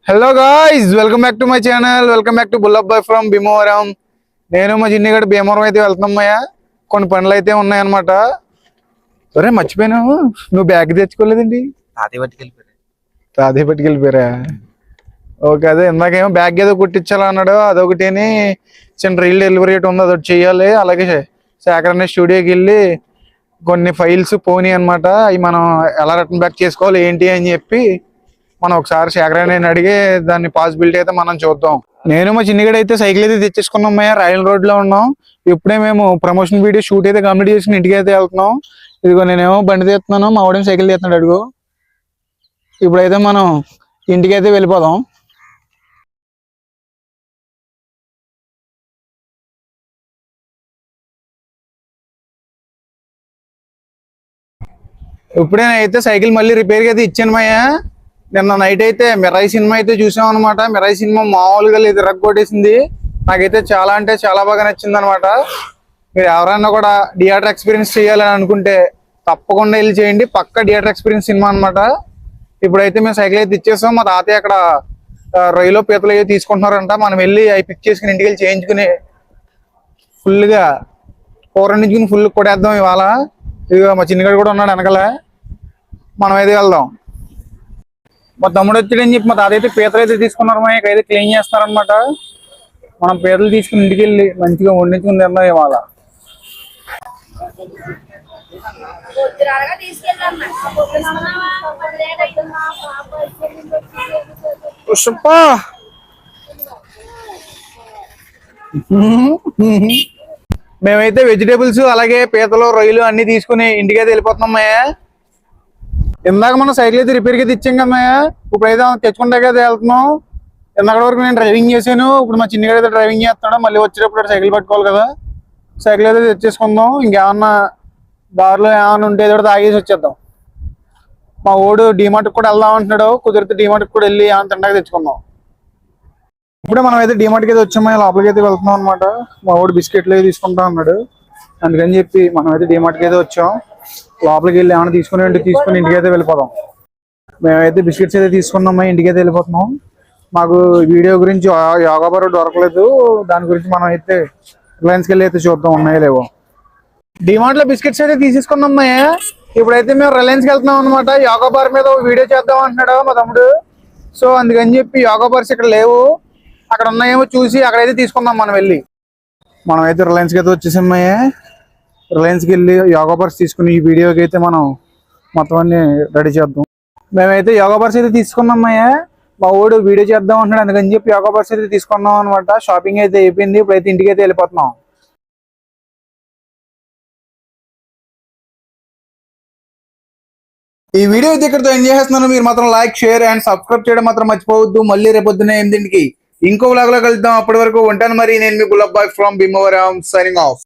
Hello guys, welcome back to my channel. Welcome back to Bullabbai from Bhimavaram. నేను మా చిన్నిగడ భీమవరం అయితే వెళ్తున్నామయ్యా. కొన్ని పనులు అయితే ఉన్నాయన్నమాట. సరే మర్చిపోయినావు, నువ్వు బ్యాగ్ తెచ్చుకోలేదండి? తాతయ్య పట్టుకెళ్ళిపోయారా? ఓకే, అదే ఇందాకేమో బ్యాగ్ ఏదో కుట్టించాలా అన్నాడు. అదొకటిని చిన్న రీల్ డెలివరీ ఉంది, అదొకటి చెయ్యాలి. అలాగే సేకరణ స్టూడియోకి వెళ్ళి కొన్ని ఫైల్స్ పోనీ అనమాట. అవి మనం ఎలా రిటర్న్ బ్యాక్ చేసుకోవాలి ఏంటి అని చెప్పి మనం ఒకసారి శేఖరాన్ని అడిగి దాన్ని పాసిబిలిటీ అయితే మనం చూద్దాం. నేను మా చిన్నగడ అయితే సైకిల్ అయితే తెచ్చేసుకున్నాం. రాయల్ రోడ్ లో ఉన్నాం. ఇప్పుడే మేము ప్రమోషన్ వీడియో షూట్ అయితే కంప్లీట్ చేసుకుని ఇంటికి అయితే వెళ్తున్నాం. ఇదిగో నేనేమో బండి తీస్తున్నాను, మా వాడేమో సైకిల్ తీస్తున్నాడు. అడుగు, ఇప్పుడైతే మనం ఇంటికి అయితే వెళ్ళిపోదాం. ఇప్పుడే అయితే సైకిల్ మళ్ళీ రిపేర్కి అయితే ఇచ్చాను మాయా. నిన్న నైట్ అయితే మిరాయి సినిమా అయితే చూసాం అనమాట. మిరాయి సినిమా మామూలుగా లేదు, రగ్గొట్టేసింది. నాకైతే చాలా అంటే చాలా బాగా నచ్చింది అనమాట. మీరు ఎవరైనా కూడా థియేటర్ ఎక్స్పీరియన్స్ చేయాలని అనుకుంటే తప్పకుండా వెళ్ళి చేయండి. పక్క థియేటర్ ఎక్స్పీరియన్స్ సినిమా అనమాట. ఇప్పుడైతే మేము సైకిల్ అయితే ఇచ్చేసాం. మా తాతయ్య అక్కడ రొయ్యలో పీతలు అయితే తీసుకుంటున్నారంట. మనం వెళ్ళి అవి పిక్ చేసుకుని ఇంటికి వెళ్ళి చేయించుకుని ఫుల్గా కూర వండించుకుని ఫుల్ కొట్టేద్దాం ఇవాళ. ఇదిగో మా చిన్నగాడు కూడా ఉన్నాడు వెనకాల. మనం అయితే వెళ్దాం. మా తమ్ముడు వచ్చాడని చెప్పి మా తాత అయితే పీతలు అయితే తీసుకున్నారు. మా అయితే క్లీన్ చేస్తారనమాట. మనం పీతలు తీసుకుని ఇంటికి వెళ్ళి మంచిగా వండించుకుని తిన్నాం ఇవాళ. మేమైతే వెజిటేబుల్స్ అలాగే పీతలు రొయ్యలు అన్ని తీసుకుని ఇంటికైతే వెళ్ళిపోతున్నామయ్యా. ఇందాక మనం సైకిల్ అయితే రిపేర్కి అయితే ఇచ్చాం కదమ్మయ్యా. ఇప్పుడైతే తెచ్చుకుంటాక అయితే వెళ్తున్నాం. ఇందాక వరకు నేను డ్రైవింగ్ చేశాను. ఇప్పుడు మా చిన్నగాడు అయితే డ్రైవింగ్ చేస్తున్నాడు. మళ్ళీ వచ్చేటప్పుడు సైకిల్ పట్టుకోవాలి కదా. సైకిల్ అయితే తెచ్చేసుకుందాం. ఇంకేమన్నా దారిలో ఏమన్నా ఉంటే ఏదో తాగేసి వచ్చేద్దాం. మా ఓడు డీమార్ట్కి కూడా వెళ్దాం అంటున్నాడు. కుదిరితే డీమార్ట్కి కూడా వెళ్ళి ఏమన్నా తింటాక తెచ్చుకుందాం. ఇప్పుడే మనం అయితే డీమార్ట్కి అయితే వచ్చాము. లోపలికి అయితే వెళ్తున్నాం అనమాట. మా ఓడు బిస్కెట్లు అయితే తీసుకుంటా అన్నాడు. అందుకని చెప్పి మనం అయితే డీమార్ట్కి అయితే వచ్చాం. లోపలికి వెళ్ళి ఏమైనా తీసుకుని ఇంటికి అయితే వెళ్ళిపోదాం. మేమైతే బిస్కెట్స్ అయితే తీసుకున్నాం, ఇంటికి అయితే వెళ్ళిపోతున్నాం. మాకు వీడియో గురించి యోగా బార్ దొరకలేదు. దాని గురించి మనం అయితే రిలయన్స్కి వెళ్ళి అయితే చూద్దాం ఉన్నాయో లేవో. డిమార్ట్ లో బిస్కెట్స్ అయితే తీసేసుకున్నాం. ఇప్పుడైతే మేము రిలయన్స్కి వెళ్తున్నాం అనమాట. యోగా బార్ మీద వీడియో చేద్దాం అంటున్నాడు మా తమ్ముడు. సో అందుకని చెప్పి యోగా బార్స్ ఇక్కడ లేవు, అక్కడ ఉన్నాయేమో చూసి అక్కడైతే తీసుకుందాం మనం వెళ్ళి. మనం అయితే రిలయన్స్కి అయితే వచ్చేసామయ్యా. రిలయన్స్కి వెళ్ళి యోగా బార్స్ తీసుకుని ఈ వీడియోకి అయితే మనం మొత్తం అన్ని రెడీ చేద్దాం. మేమైతే యోగా బార్స్ అయితే తీసుకున్నామయ్యా. మా ఊడు వీడియో చేద్దాం అంటున్నాడు. అందుకని చెప్పి యోగా బార్స్ అయితే తీసుకున్నాం అనమాట. షాపింగ్ అయితే అయిపోయింది. ఇప్పుడైతే ఇంటికి అయితే వెళ్ళిపోతున్నాం. ఈ వీడియో అయితే ఇక్కడితో ఎంజాయ్ చేస్తున్నాను. మీరు మాత్రం లైక్, షేర్ అండ్ సబ్స్క్రైబ్ చేయడం మాత్రం మర్చిపోవద్దు. మళ్ళీ రేపొద్దున 8ంటికి ఇంకో వ్లాగ్ లో కలుద్దాం. అప్పటి వరకు ఉంటాను మరి. నేను మీ Bullabbai from Bhimavaram, signing of.